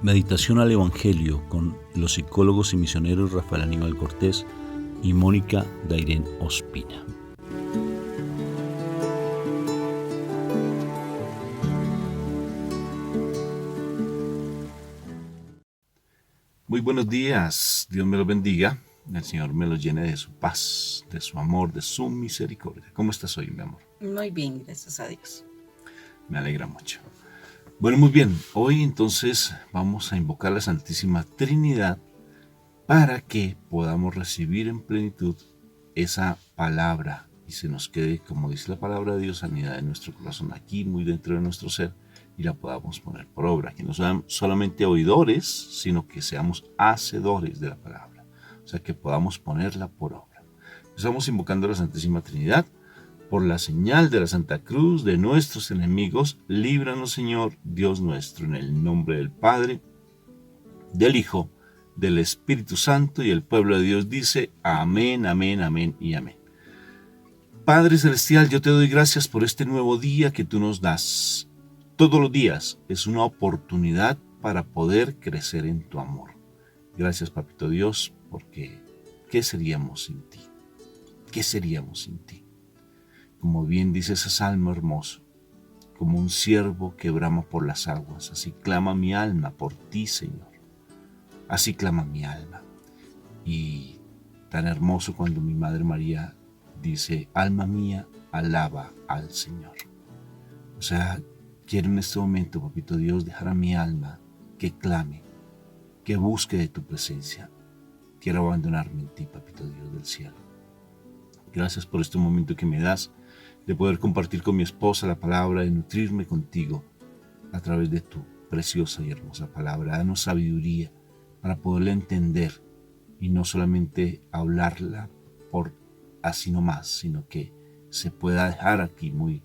Meditación al Evangelio con los psicólogos y misioneros Rafael Aníbal Cortés y Mónica Dairén Ospina. Muy buenos días, Dios me los bendiga, el Señor me los llene de su paz, de su amor, de su misericordia. ¿Cómo estás hoy, mi amor? Muy bien, gracias a Dios. Me alegra mucho. Bueno, muy bien, hoy entonces vamos a invocar a la Santísima Trinidad para que podamos recibir en plenitud esa palabra y se nos quede, como dice la palabra de Dios, sanidad en nuestro corazón, aquí muy dentro de nuestro ser, y la podamos poner por obra, que no sean solamente oidores, sino que seamos hacedores de la palabra, o sea, que podamos ponerla por obra. Estamos invocando a la Santísima Trinidad. Por la señal de la Santa Cruz de nuestros enemigos, líbranos, Señor, Dios nuestro, en el nombre del Padre, del Hijo, del Espíritu Santo, y el pueblo de Dios dice, amén, amén, amén y amén. Padre Celestial, yo te doy gracias por este nuevo día que tú nos das. Todos los días es una oportunidad para poder crecer en tu amor. Gracias, Papito Dios, porque ¿qué seríamos sin ti? ¿Qué seríamos sin ti? Como bien dice ese salmo hermoso, como un ciervo que brama por las aguas, así clama mi alma por ti, Señor. Así clama mi alma. Y tan hermoso cuando mi Madre María dice, alma mía, alaba al Señor. O sea, quiero en este momento, Papito Dios, dejar a mi alma que clame, que busque de tu presencia. Quiero abandonarme en ti, Papito Dios del cielo. Gracias por este momento que me das de poder compartir con mi esposa la palabra, de nutrirme contigo a través de tu preciosa y hermosa palabra. Danos sabiduría para poderla entender y no solamente hablarla por así nomás, sino que se pueda dejar aquí muy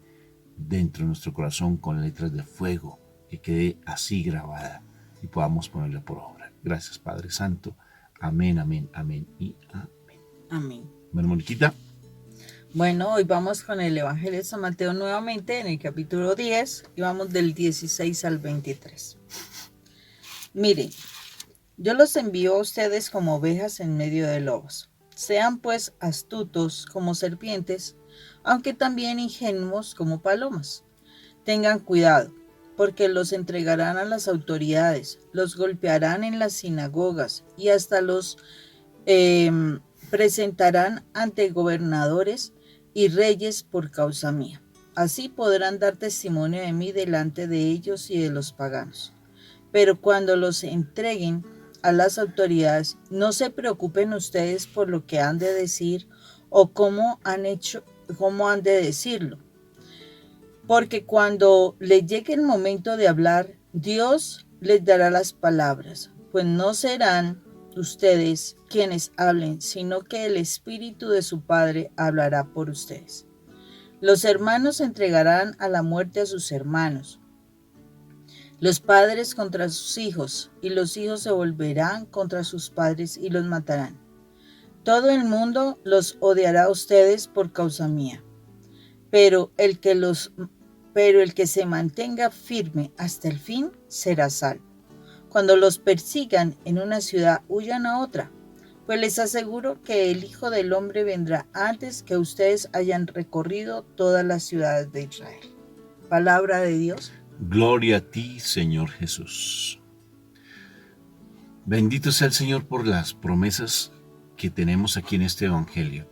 dentro de nuestro corazón con letras de fuego, que quede así grabada y podamos ponerla por obra. Gracias, Padre Santo. Amén, amén, amén y amén. Amén. Bueno, Moniquita. Bueno, hoy vamos con el Evangelio de San Mateo nuevamente en el capítulo 10 y vamos del 16 al 23. Miren, yo los envío a ustedes como ovejas en medio de lobos. Sean pues astutos como serpientes, aunque también ingenuos como palomas. Tengan cuidado, porque los entregarán a las autoridades, los golpearán en las sinagogas y hasta los presentarán ante gobernadores y reyes por causa mía. Así podrán dar testimonio de mí delante de ellos y de los paganos. Pero cuando los entreguen a las autoridades, no se preocupen ustedes por lo que han de decir o cómo han de decirlo. Porque cuando les llegue el momento de hablar, Dios les dará las palabras, pues no serán ustedes quienes hablen, sino que el Espíritu de su Padre hablará por ustedes. Los hermanos entregarán a la muerte a sus hermanos, los padres contra sus hijos, y los hijos se volverán contra sus padres y los matarán. Todo el mundo los odiará a ustedes por causa mía, pero el que se mantenga firme hasta el fin será salvo. Cuando los persigan en una ciudad, huyan a otra, pues les aseguro que el Hijo del Hombre vendrá antes que ustedes hayan recorrido todas las ciudades de Israel. Palabra de Dios. Gloria a ti, Señor Jesús. Bendito sea el Señor por las promesas que tenemos aquí en este Evangelio,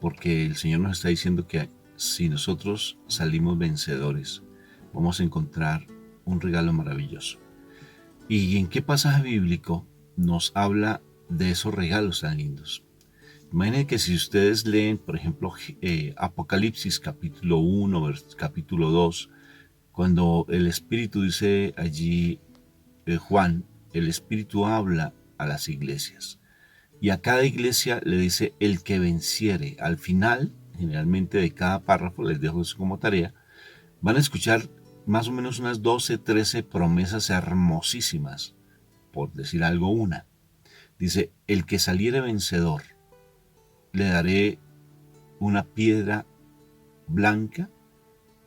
porque el Señor nos está diciendo que si nosotros salimos vencedores, vamos a encontrar un regalo maravilloso. ¿Y en qué pasaje bíblico nos habla de esos regalos tan lindos? Imaginen que si ustedes leen, por ejemplo, Apocalipsis capítulo 1, capítulo 2, cuando el Espíritu dice allí, Juan, el Espíritu habla a las iglesias. Y a cada iglesia le dice el que venciere. Al final, generalmente de cada párrafo, les dejo eso como tarea, van a escuchar más o menos unas 12, 13 promesas hermosísimas, por decir algo una. Dice, el que saliere vencedor, le daré una piedra blanca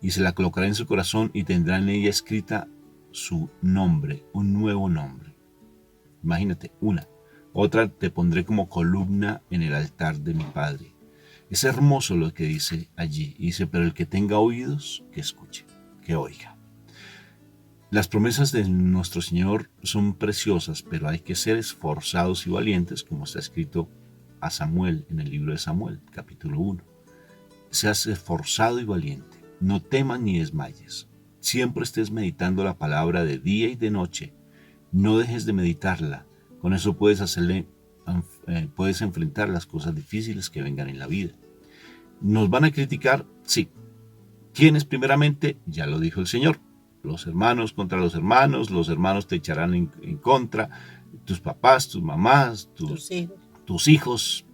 y se la colocará en su corazón y tendrá en ella escrita su nombre, un nuevo nombre. Imagínate, una. Otra, te pondré como columna en el altar de mi Padre. Es hermoso lo que dice allí. Dice, pero el que tenga oídos, que escuche, que oiga. Las promesas de nuestro Señor son preciosas, pero hay que ser esforzados y valientes, como está escrito a Samuel en el libro de Samuel, capítulo 1. Seas esforzado y valiente. No temas ni desmayes. Siempre estés meditando la palabra de día y de noche. No dejes de meditarla. Con eso puedes enfrentar las cosas difíciles que vengan en la vida. ¿Nos van a criticar? Sí. ¿Quiénes primeramente? Ya lo dijo el Señor. Los hermanos contra los hermanos te echarán en contra, tus papás, tus mamás, tus hijos,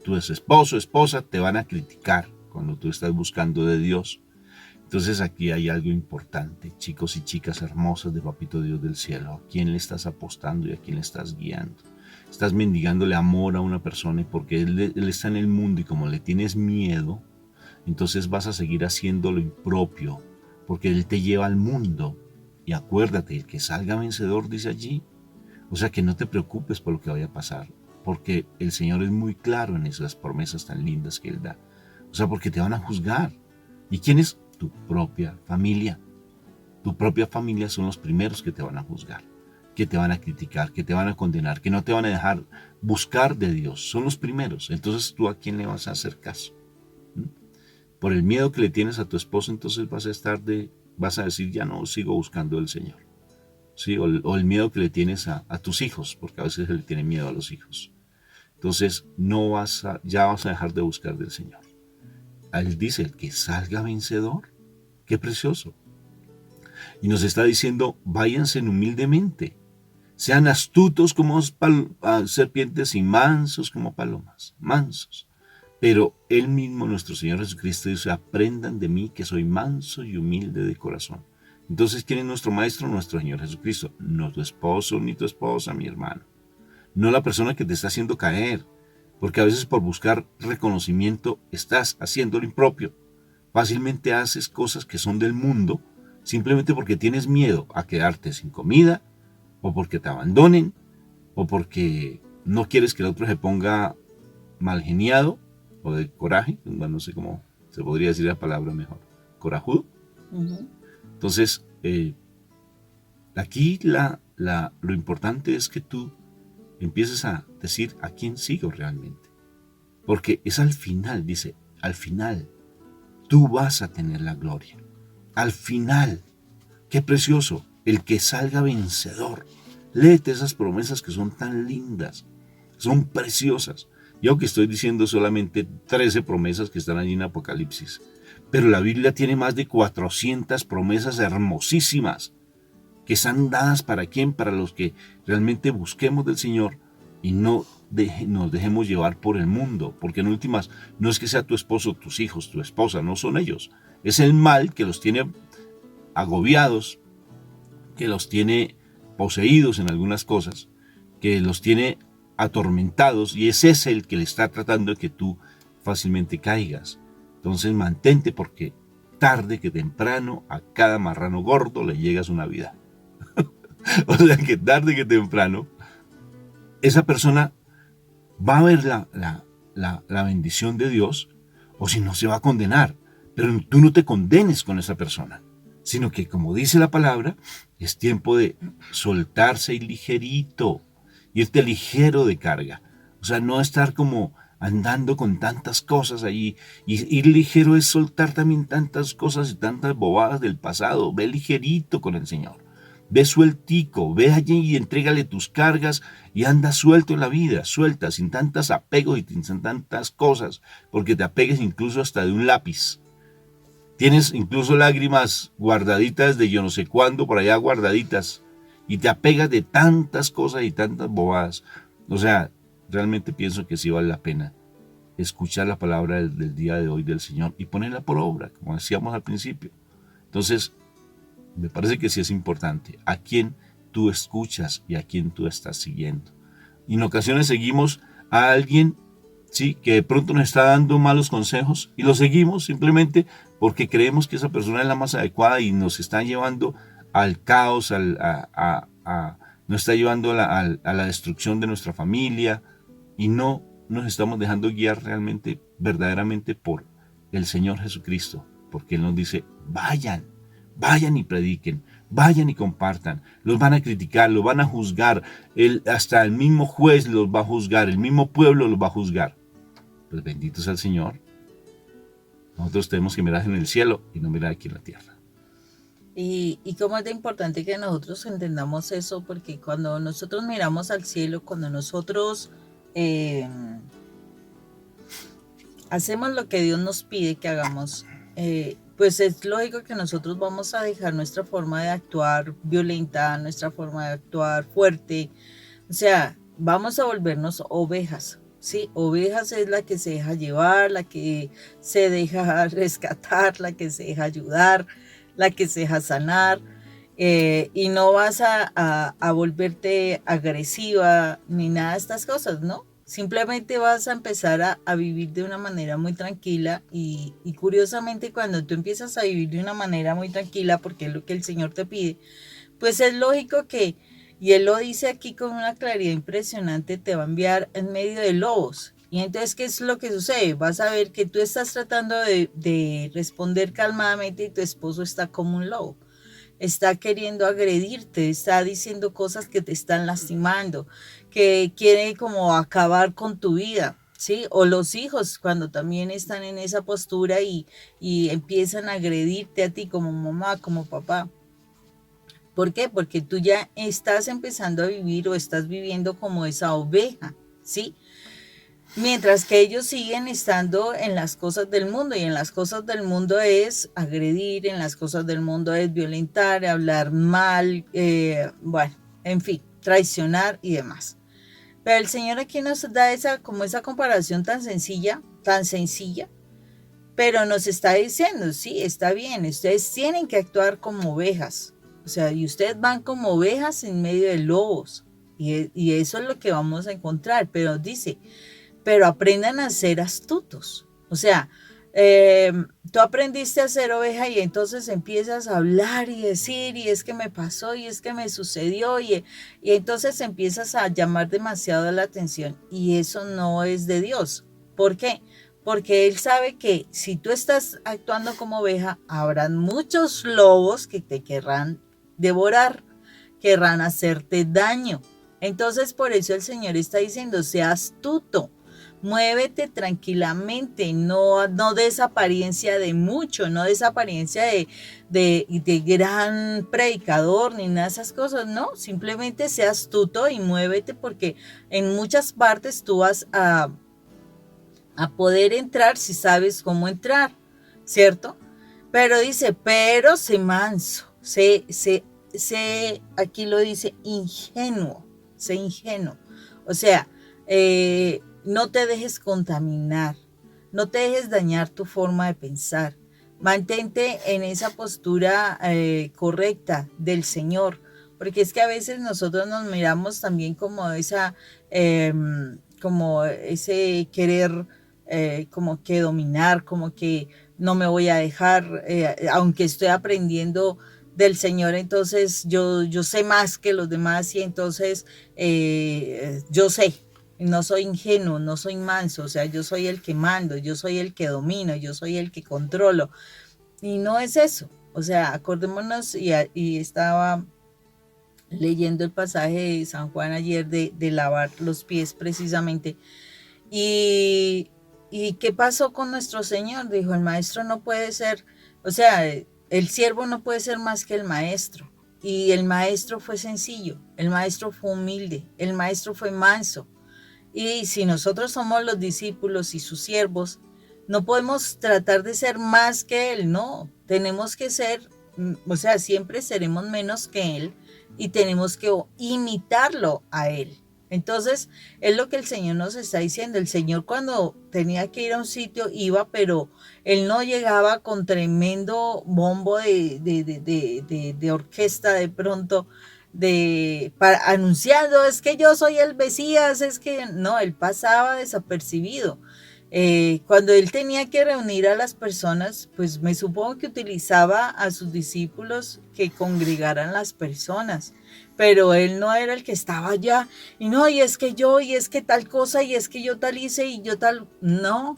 tu esposo, esposa, te van a criticar cuando tú estás buscando de Dios. Entonces aquí hay algo importante, chicos y chicas hermosas de Papito Dios del cielo. ¿A quién le estás apostando y a quién le estás guiando? Estás mendigándole amor a una persona y porque él está en el mundo y como le tienes miedo, entonces vas a seguir haciendo lo impropio, porque él te lleva al mundo. Y acuérdate, el que salga vencedor dice allí. O sea que no te preocupes por lo que vaya a pasar, porque el Señor es muy claro en esas promesas tan lindas que Él da. O sea, porque te van a juzgar. ¿Y quién es? Tu propia familia. Tu propia familia son los primeros que te van a juzgar, que te van a criticar, que te van a condenar, que no te van a dejar buscar de Dios. Son los primeros. Entonces, ¿tú a quién le vas a hacer caso? Por el miedo que le tienes a tu esposo, entonces vas a decir, ya no sigo buscando al Señor. ¿Sí? O el miedo que le tienes a tus hijos, porque a veces él tiene miedo a los hijos. Entonces, ya vas a dejar de buscar del Señor. Él dice, el que salga vencedor, qué precioso. Y nos está diciendo, váyanse humildemente, sean astutos como serpientes y mansos como palomas, mansos. Pero Él mismo, nuestro Señor Jesucristo, dice, aprendan de mí que soy manso y humilde de corazón. Entonces, ¿quién es nuestro Maestro? Nuestro Señor Jesucristo. No tu esposo ni tu esposa, mi hermano. No la persona que te está haciendo caer. Porque a veces por buscar reconocimiento estás haciendo lo impropio. Fácilmente haces cosas que son del mundo simplemente porque tienes miedo a quedarte sin comida, o porque te abandonen, o porque no quieres que el otro se ponga mal geniado, o de coraje, no sé cómo se podría decir la palabra mejor, corajudo. Uh-huh. Entonces, aquí lo importante es que tú empieces a decir a quién sigo realmente. Porque es al final, dice, al final, tú vas a tener la gloria. Al final, qué precioso, el que salga vencedor. Léete esas promesas que son tan lindas, son preciosas. Yo que estoy diciendo solamente 13 promesas que están allí en Apocalipsis, pero la Biblia tiene más de 400 promesas hermosísimas que están dadas para quién, para los que realmente busquemos del Señor y no nos dejemos llevar por el mundo, porque en últimas no es que sea tu esposo, tus hijos, tu esposa, no son ellos, es el mal que los tiene agobiados, que los tiene poseídos en algunas cosas, que los tiene atormentados y es ese el que le está tratando de que tú fácilmente caigas. Entonces mantente porque tarde que temprano a cada marrano gordo le llega su Navidad. O sea que tarde que temprano esa persona va a ver la bendición de Dios, o si no se va a condenar. Pero tú no te condenes con esa persona, sino que como dice la palabra, es tiempo de soltarse y ligerito, irte ligero de carga. O sea, no estar como andando con tantas cosas allí. Y ir ligero es soltar también tantas cosas y tantas bobadas del pasado. Ve ligerito con el Señor. Ve sueltico, ve allí y entrégale tus cargas y anda suelto en la vida, suelta, sin tantos apegos y sin tantas cosas, porque te apegues incluso hasta de un lápiz. Tienes incluso lágrimas guardaditas de yo no sé cuándo, por allá guardaditas, y te apegas de tantas cosas y tantas bobadas. O sea, realmente pienso que sí vale la pena escuchar la palabra del día de hoy del Señor y ponerla por obra, como decíamos al principio. Entonces, me parece que sí es importante a quién tú escuchas y a quién tú estás siguiendo. Y en ocasiones seguimos a alguien, sí, que de pronto nos está dando malos consejos y lo seguimos simplemente porque creemos que esa persona es la más adecuada y nos está llevando al caos, nos está llevando a la destrucción de nuestra familia, y no nos estamos dejando guiar realmente, verdaderamente por el Señor Jesucristo, porque Él nos dice, vayan y prediquen, vayan y compartan. Los van a criticar, los van a juzgar, hasta el mismo juez los va a juzgar, el mismo pueblo los va a juzgar. Pues bendito sea el Señor. Nosotros tenemos que mirar en el cielo y no mirar aquí en la tierra. Y cómo es de importante que nosotros entendamos eso, porque cuando nosotros miramos al cielo, cuando nosotros hacemos lo que Dios nos pide que hagamos, pues es lógico que nosotros vamos a dejar nuestra forma de actuar violenta, nuestra forma de actuar fuerte, o sea, vamos a volvernos ovejas. Sí, ovejas es la que se deja llevar, la que se deja rescatar, la que se deja ayudar, la que se deja sanar, y no vas a volverte agresiva ni nada de estas cosas, ¿no? Simplemente vas a empezar a vivir de una manera muy tranquila y curiosamente cuando tú empiezas a vivir de una manera muy tranquila, porque es lo que el Señor te pide, pues es lógico que, y Él lo dice aquí con una claridad impresionante, te va a enviar en medio de lobos. Y entonces, ¿qué es lo que sucede? Vas a ver que tú estás tratando de responder calmadamente y tu esposo está como un lobo. Está queriendo agredirte, está diciendo cosas que te están lastimando, que quiere como acabar con tu vida, ¿sí? O los hijos cuando también están en esa postura y empiezan a agredirte a ti como mamá, como papá. ¿Por qué? Porque tú ya estás empezando a vivir o estás viviendo como esa oveja, ¿sí? Mientras que ellos siguen estando en las cosas del mundo, y en las cosas del mundo es agredir, en las cosas del mundo es violentar, hablar mal, bueno, en fin, traicionar y demás. Pero el Señor aquí nos da como esa comparación tan sencilla, pero nos está diciendo, sí, está bien, ustedes tienen que actuar como ovejas, o sea, y ustedes van como ovejas en medio de lobos, y eso es lo que vamos a encontrar, pero dice, pero aprendan a ser astutos. O sea, tú aprendiste a ser oveja y entonces empiezas a hablar y decir, y es que me pasó, y es que me sucedió, y entonces empiezas a llamar demasiado la atención, y eso no es de Dios. ¿Por qué? Porque Él sabe que si tú estás actuando como oveja, habrán muchos lobos que te querrán devorar, querrán hacerte daño. Entonces, por eso el Señor está diciendo, sea astuto. Muévete tranquilamente, no des apariencia de mucho, no des apariencia de gran predicador ni nada de esas cosas, no, simplemente sea astuto y muévete porque en muchas partes tú vas a poder entrar si sabes cómo entrar, ¿cierto? Pero dice, pero sé manso, aquí lo dice sé ingenuo, o sea, no te dejes contaminar, no te dejes dañar tu forma de pensar. Mantente en esa postura correcta del Señor, porque es que a veces nosotros nos miramos también como como ese querer como que dominar, como que no me voy a dejar, aunque estoy aprendiendo del Señor, entonces yo sé más que los demás y entonces yo sé. No soy ingenuo, no soy manso, o sea, yo soy el que mando, yo soy el que domino, yo soy el que controlo. Y no es eso. O sea, acordémonos, y estaba leyendo el pasaje de San Juan ayer de lavar los pies precisamente. Y ¿qué pasó con nuestro Señor? Dijo, el maestro no puede ser, o sea, el siervo no puede ser más que el maestro. Y el maestro fue sencillo, el maestro fue humilde, el maestro fue manso. Y si nosotros somos los discípulos y sus siervos, no podemos tratar de ser más que Él, no. Tenemos que ser, o sea, siempre seremos menos que Él y tenemos que imitarlo a Él. Entonces, es lo que el Señor nos está diciendo. El Señor cuando tenía que ir a un sitio iba, pero Él no llegaba con tremendo bombo de orquesta de pronto, anunciando, es que yo soy el Mesías, es que no, Él pasaba desapercibido. Cuando él tenía que reunir a las personas, pues me supongo que utilizaba a sus discípulos que congregaran las personas, pero él no era el que estaba allá, y no, y es que yo, y es que tal cosa, y es que yo tal hice, y yo tal, no,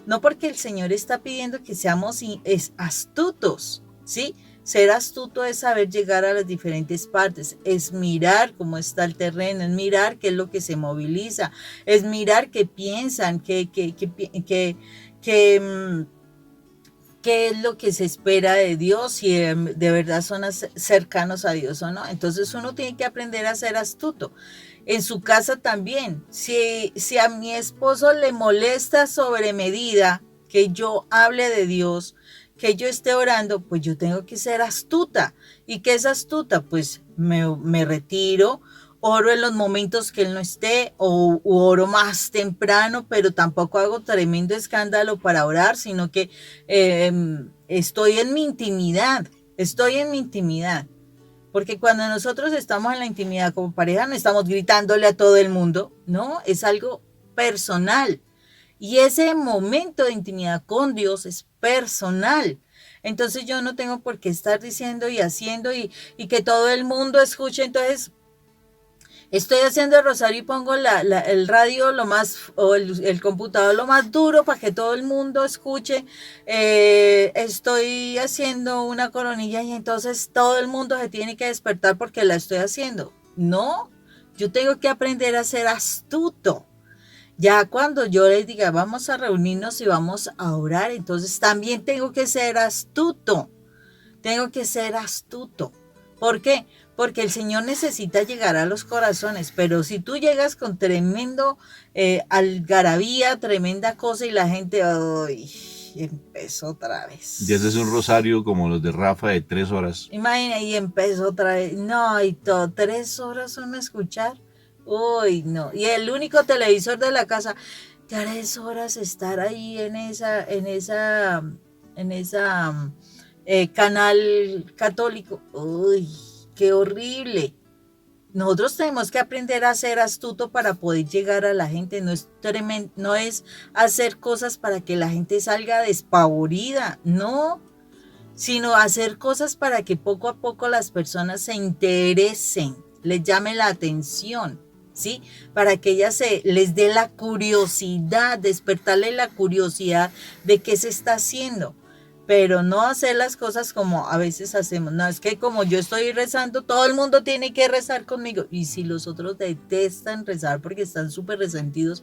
no, porque el Señor está pidiendo que seamos astutos, ¿sí? Ser astuto es saber llegar a las diferentes partes, es mirar cómo está el terreno, es mirar qué es lo que se moviliza, es mirar qué piensan, qué es lo que se espera de Dios, si de verdad son cercanos a Dios o no. Entonces uno tiene que aprender a ser astuto. En su casa también, si a mi esposo le molesta sobre medida que yo hable de Dios, que yo esté orando, pues yo tengo que ser astuta. ¿Y qué es astuta? Pues me retiro, oro en los momentos que él no esté, o oro más temprano, pero tampoco hago tremendo escándalo para orar, sino que estoy en mi intimidad, estoy en mi intimidad. Porque cuando nosotros estamos en la intimidad como pareja, no estamos gritándole a todo el mundo, ¿no? Es algo personal. Y ese momento de intimidad con Dios es personal. Entonces yo no tengo por qué estar diciendo y haciendo y que todo el mundo escuche. Entonces estoy haciendo el rosario y pongo el radio lo más, o el computador lo más duro para que todo el mundo escuche. Estoy haciendo una coronilla y entonces todo el mundo se tiene que despertar porque la estoy haciendo. No, yo tengo que aprender a ser astuto. Ya cuando yo les diga, vamos a reunirnos y vamos a orar, entonces también tengo que ser astuto. Tengo que ser astuto. ¿Por qué? Porque el Señor necesita llegar a los corazones, pero si tú llegas con tremendo algarabía, tremenda cosa y la gente, ¡ay! Empezó otra vez. Y haces un rosario como los de Rafa de 3 horas. Imagina, y empezó otra vez. No, y todo, 3 horas son a escuchar. Uy, no. Y el único televisor de la casa, 3 horas estar ahí en esa canal católico. Uy, qué horrible. Nosotros tenemos que aprender a ser astuto para poder llegar a la gente. No es no es hacer cosas para que la gente salga despavorida, no, sino hacer cosas para que poco a poco las personas se interesen, les llame la atención, ¿sí? Para que ellas les dé la curiosidad, despertarle la curiosidad de qué se está haciendo. Pero no hacer las cosas como a veces hacemos. No, es que como yo estoy rezando, todo el mundo tiene que rezar conmigo. Y si los otros detestan rezar porque están súper resentidos,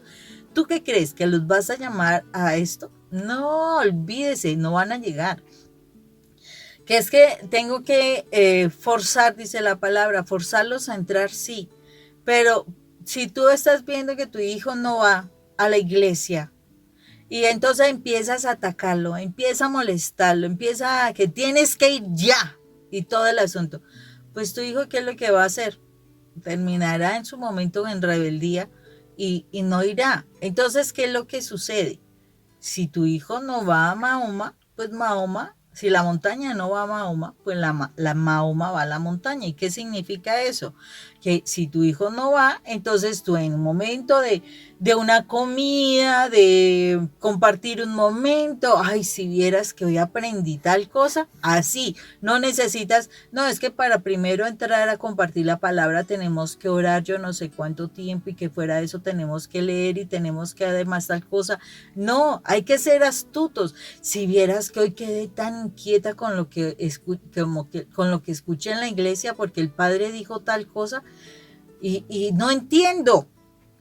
¿tú qué crees? ¿Que los vas a llamar a esto? No, olvídese, no van a llegar. Que es que tengo que forzar, dice la palabra, forzarlos a entrar, sí. Pero si tú estás viendo que tu hijo no va a la iglesia, y entonces empiezas a atacarlo, empieza a molestarlo, empieza a que tienes que ir ya y todo el asunto. Pues tu hijo, ¿qué es lo que va a hacer? Terminará en su momento en rebeldía y no irá. Entonces, ¿qué es lo que sucede? Si tu hijo no va a Mahoma, pues Mahoma, si la montaña no va a Mahoma, pues la Mahoma va a la montaña. ¿Y qué significa eso? Que si tu hijo no va, entonces tú en un momento de una comida, de compartir un momento, ay, si vieras que hoy aprendí tal cosa, así, no necesitas, no, es que para primero entrar a compartir la palabra tenemos que orar yo no sé cuánto tiempo y que fuera de eso tenemos que leer y tenemos que además tal cosa, no, hay que ser astutos. Si vieras que hoy quedé tan inquieta con lo que escuché en la iglesia porque el padre dijo tal cosa y no entiendo.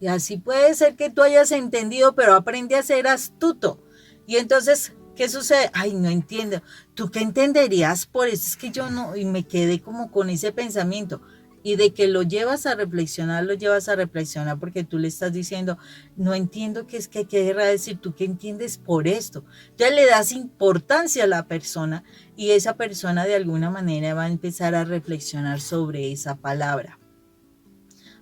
Y así puede ser que tú hayas entendido, pero aprende a ser astuto. Y entonces, ¿qué sucede? Ay, no entiendo. ¿Tú qué entenderías? Por eso es que yo no, y me quedé como con ese pensamiento. Y de que lo llevas a reflexionar, porque tú le estás diciendo, no entiendo qué querrá decir, tú qué entiendes por esto. Ya le das importancia a la persona y esa persona de alguna manera va a empezar a reflexionar sobre esa palabra.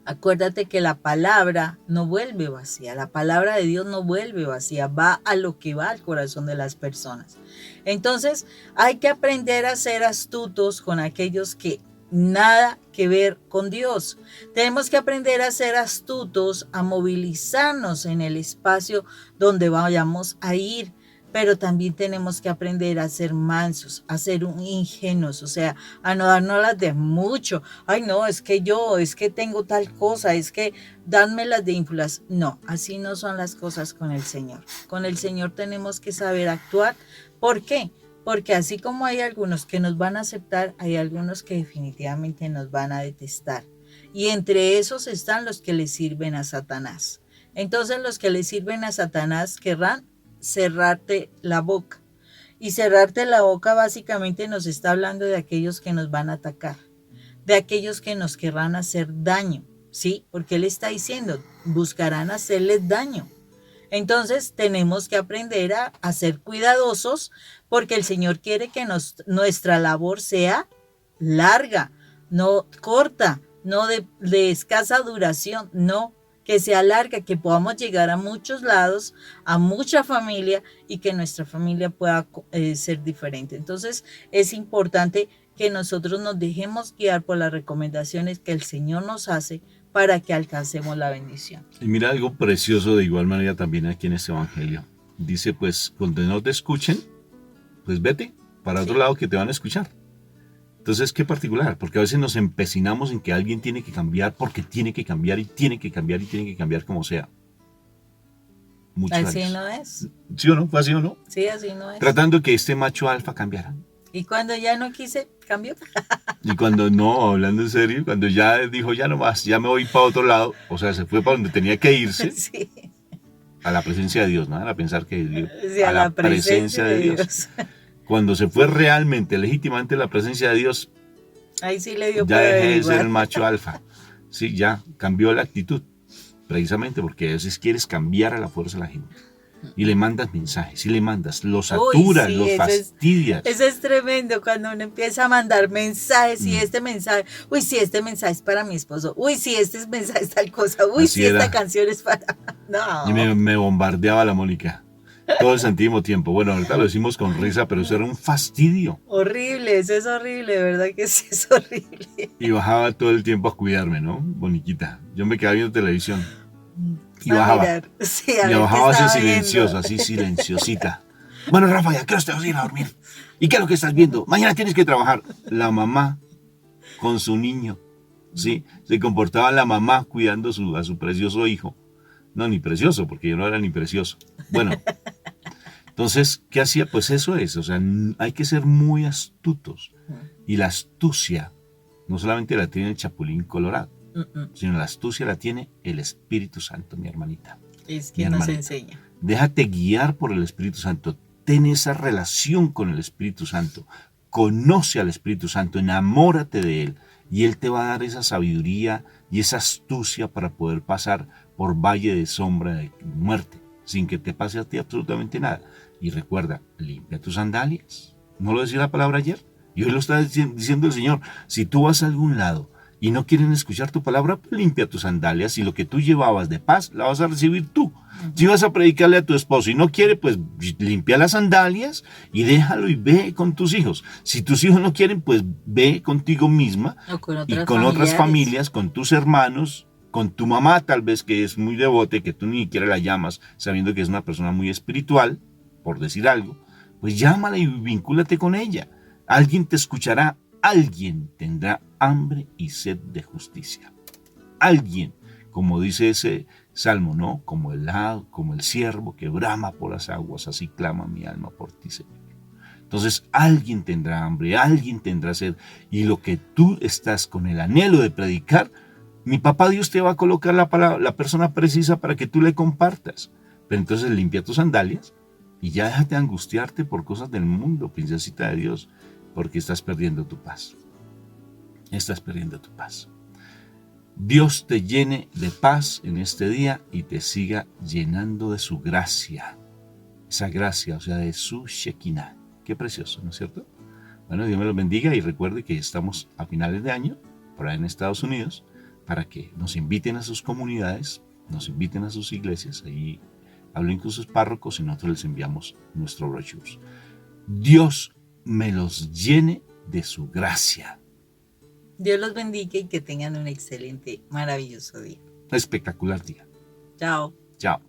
Acuérdate que la palabra no vuelve vacía, la palabra de Dios no vuelve vacía, va a lo que va al corazón de las personas. Entonces hay que aprender a ser astutos con aquellos que nada que ver con Dios. Tenemos que aprender a ser astutos, a movilizarnos en el espacio donde vayamos a ir, pero también tenemos que aprender a ser mansos, a ser ingenuos, o sea, a no darnos las de mucho. Ay, no, es que tengo tal cosa, es que dánmelas de ínfulas. No, así no son las cosas con el Señor. Con el Señor tenemos que saber actuar. ¿Por qué? Porque así como hay algunos que nos van a aceptar, hay algunos que definitivamente nos van a detestar. Y entre esos están los que le sirven a Satanás. Entonces los que le sirven a Satanás querrán cerrarte la boca. Y cerrarte la boca básicamente nos está hablando de aquellos que nos van a atacar, de aquellos que nos querrán hacer daño, ¿sí? Porque él está diciendo, buscarán hacerles daño. Entonces tenemos que aprender a ser cuidadosos porque el Señor quiere que nuestra labor sea larga, no corta, no de escasa duración, no, que sea larga, que podamos llegar a muchos lados, a mucha familia y que nuestra familia pueda ser diferente. Entonces es importante que nosotros nos dejemos guiar por las recomendaciones que el Señor nos hace para que alcancemos la bendición. Y mira algo precioso de igual manera también aquí en este evangelio. Dice, pues, cuando no te escuchen, pues vete para otro lado que te van a escuchar. Entonces, qué particular, porque a veces nos empecinamos en que alguien tiene que cambiar porque tiene que cambiar y tiene que cambiar y tiene que cambiar como sea. Muchos Así años. no es. ¿Sí o no? ¿Fue así o no? Sí, así no es. Tratando que este macho alfa cambiara. Y cuando ya no quise, cambió. Y cuando no, hablando en serio, cuando ya dijo ya no más, ya me voy para otro lado, o sea, se fue para donde tenía que irse, Sí. a la presencia de Dios, ¿no? A pensar que Dios, Sí, a la presencia de Dios. Cuando se fue realmente, legítimamente a la presencia de Dios, Ahí sí le dio ya para dejé de ser averiguar. el macho alfa. Sí, ya cambió la actitud, precisamente porque a veces quieres cambiar a la fuerza a la gente. Y le mandas mensajes, y le mandas, los saturas, Uy, sí, los fastidias. Eso es tremendo cuando uno empieza a mandar mensajes y este mensaje, uy, sí, este mensaje es para mi esposo, uy, sí, este mensaje es tal cosa, uy, Así sí, esta era. canción es para... No. Y me bombardeaba la Mónica. Todo al mismo tiempo. Bueno, ahorita lo decimos con risa, pero eso era un fastidio. Horrible, eso es horrible, ¿verdad que sí es horrible? Y bajaba todo el tiempo a cuidarme, ¿no? Boniquita. Yo me quedaba viendo televisión. Y A bajaba. mirar, sí, a Y ver qué bajaba así estaba silenciosa, viendo. así silenciosita. Bueno, Rafa, ¿ya qué hora te vas a ir a dormir? ¿Y qué es lo que estás viendo? Mañana tienes que trabajar. La mamá con su niño, ¿sí? Se comportaba la mamá cuidando a su precioso hijo. No, ni precioso, porque yo no era ni precioso. Bueno, entonces, ¿qué hacía? Pues eso es, o sea, hay que ser muy astutos. Y la astucia no solamente la tiene el Chapulín Colorado, sino la astucia la tiene el Espíritu Santo, mi hermanita. Es Mi que nos hermanita. enseña. Déjate guiar por el Espíritu Santo. Ten esa relación con el Espíritu Santo. Conoce al Espíritu Santo, enamórate de Él. Y Él te va a dar esa sabiduría y esa astucia para poder pasar por valle de sombra de muerte, sin que te pase a ti absolutamente nada. Y recuerda, limpia tus sandalias. ¿No lo decía la palabra ayer? Y hoy lo está diciendo el Señor. Si tú vas a algún lado y no quieren escuchar tu palabra, pues limpia tus sandalias y lo que tú llevabas de paz la vas a recibir tú. Si vas a predicarle a tu esposo y no quiere, pues limpia las sandalias y déjalo y ve con tus hijos. Si tus hijos no quieren, pues ve contigo misma O con y otras con otras familiares. familias, con tus hermanos, con tu mamá tal vez que es muy devote, que tú ni siquiera la llamas, sabiendo que es una persona muy espiritual, por decir algo, pues llámala y vincúlate con ella. Alguien te escuchará, alguien tendrá hambre y sed de justicia. Alguien, como dice ese salmo, ¿no? Como el ciervo que brama por las aguas, así clama mi alma por ti, Señor. Entonces alguien tendrá hambre, alguien tendrá sed, y lo que tú estás con el anhelo de predicar, mi papá Dios te va a colocar la persona precisa para que tú le compartas. Pero entonces limpia tus sandalias y ya déjate angustiarte por cosas del mundo, princesita de Dios, porque estás perdiendo tu paz. Estás perdiendo tu paz. Dios te llene de paz en este día y te siga llenando de su gracia. Esa gracia, o sea, de su Shekinah. Qué precioso, ¿no es cierto? Bueno, Dios me los bendiga y recuerde que estamos a finales de año, por ahí en Estados Unidos, para que nos inviten a sus comunidades, nos inviten a sus iglesias, ahí hablen con sus párrocos y nosotros les enviamos nuestro brochure. Dios me los llene de su gracia. Dios los bendiga y que tengan un excelente, maravilloso día. Espectacular día. Chao. Chao.